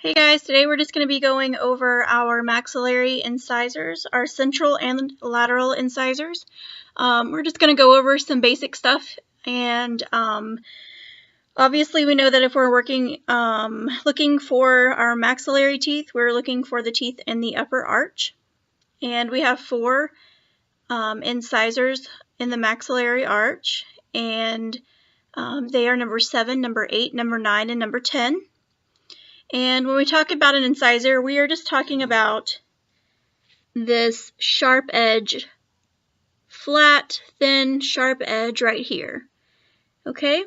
Hey guys, today we're just going to be going over our maxillary incisors, our central and lateral incisors. We're just going to go over some basic stuff, and obviously we know that if we're looking for our maxillary teeth, we're looking for the teeth in the upper arch. And we have four incisors in the maxillary arch, and they are number 7, number 8, number 9, and number 10. And when we talk about an incisor, we are just talking about this sharp edge, flat, thin, sharp edge right here. Okay?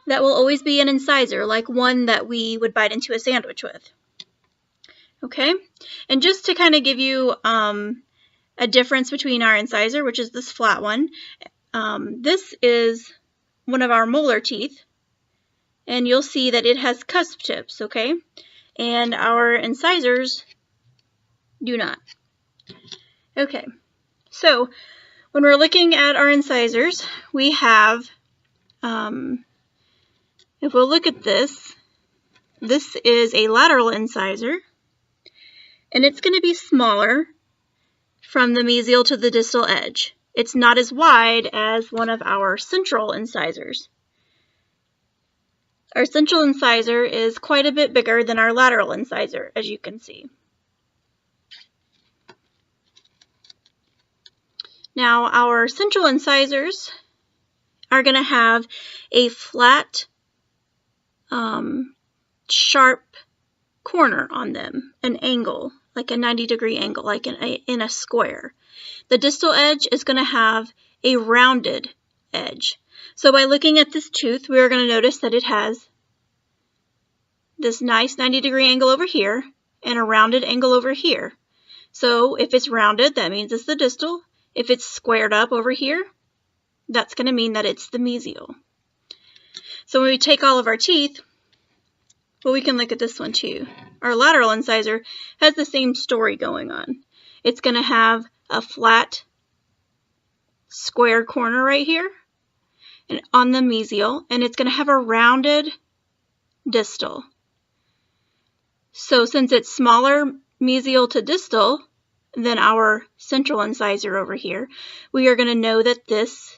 That will always be an incisor, like one that we would bite into a sandwich with. Okay? And just to kind of give you a difference between our incisor, which is this flat one, this is one of our molar teeth, and you'll see that it has cusp tips, okay? And our incisors do not. Okay, so when we're looking at our incisors, we have, if we'll look at this is a lateral incisor, and it's going to be smaller from the mesial to the distal edge. It's not as wide as one of our central incisors. Our central incisor is quite a bit bigger than our lateral incisor, as you can see. Now, our central incisors are going to have a flat, sharp corner on them, an angle, like a 90-degree angle, like in a square. The distal edge is going to have a rounded edge. So by looking at this tooth, we are going to notice that it has this nice 90-degree angle over here and a rounded angle over here. So if it's rounded, that means it's the distal. If it's squared up over here, that's going to mean that it's the mesial. So when we take all of our teeth, well, we can look at this one too. Our lateral incisor has the same story going on. It's going to have a flat, squared corner right here and on the mesial, and it's going to have a rounded distal. So since it's smaller mesial to distal than our central incisor over here, we are going to know that this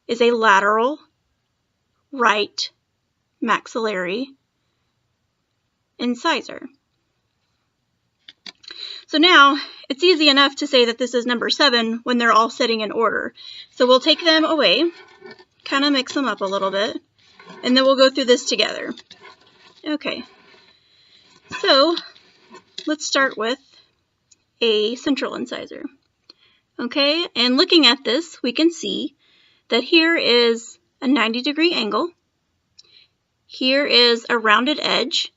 is a lateral right maxillary incisor. So now it's easy enough to say that this is number 7 when they're all sitting in order. So we'll take them away, kind of mix them up a little bit, and then we'll go through this together. Okay, so let's start with a central incisor. Okay, and looking at this, we can see that here is a 90-degree angle. Here is a rounded edge.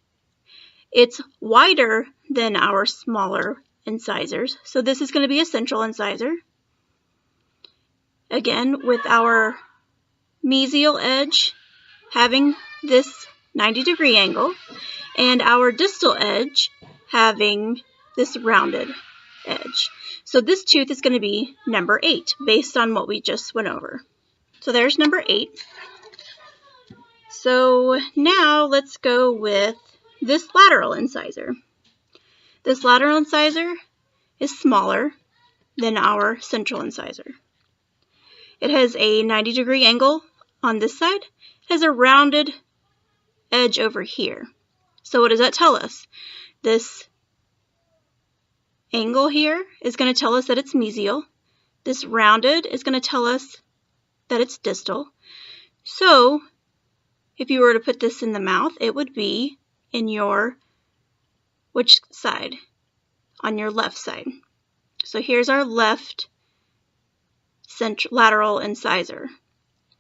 It's wider than our smaller incisors, so this is going to be a central incisor. Again, with our mesial edge having this 90-degree angle, and our distal edge having this rounded edge. So this tooth is going to be number 8, based on what we just went over. So there's number 8. So now let's go with this lateral incisor. This lateral incisor is smaller than our central incisor. It has a 90-degree angle on this side. It has a rounded edge over here. So what does that tell us? This angle here is going to tell us that it's mesial. This rounded is going to tell us that it's distal. So if you were to put this in the mouth, it would be in your, which side? On your left side. So here's our left lateral incisor,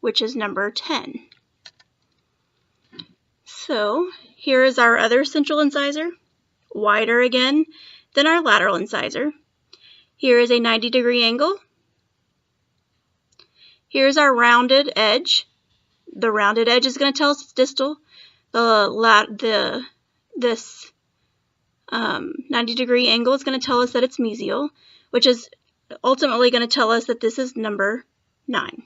which is number 10. So here is our other central incisor, wider again than our lateral incisor. Here is a 90-degree angle. Here's our rounded edge. The rounded edge is going to tell us it's distal. This 90-degree angle is going to tell us that it's mesial, which is ultimately going to tell us that this is number 9.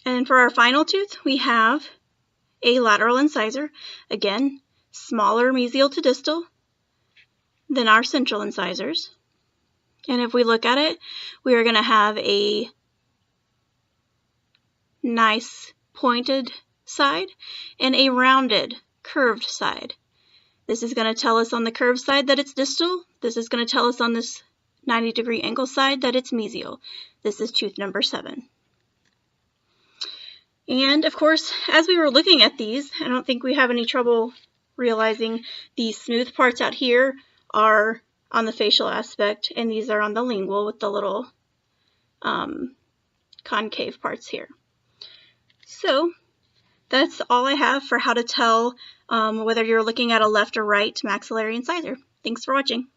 And for our final tooth, we have a lateral incisor. Again, smaller mesial to distal than our central incisors. And if we look at it, we are going to have a nice pointed side and a rounded, curved side. This is going to tell us on the curved side that it's distal. This is going to tell us on this 90-degree angle side that it's mesial. This is tooth number 7. And of course, as we were looking at these, I don't think we have any trouble realizing these smooth parts out here are on the facial aspect, and these are on the lingual with the little concave parts here. So that's all I have for how to tell whether you're looking at a left or right maxillary incisor. Thanks for watching.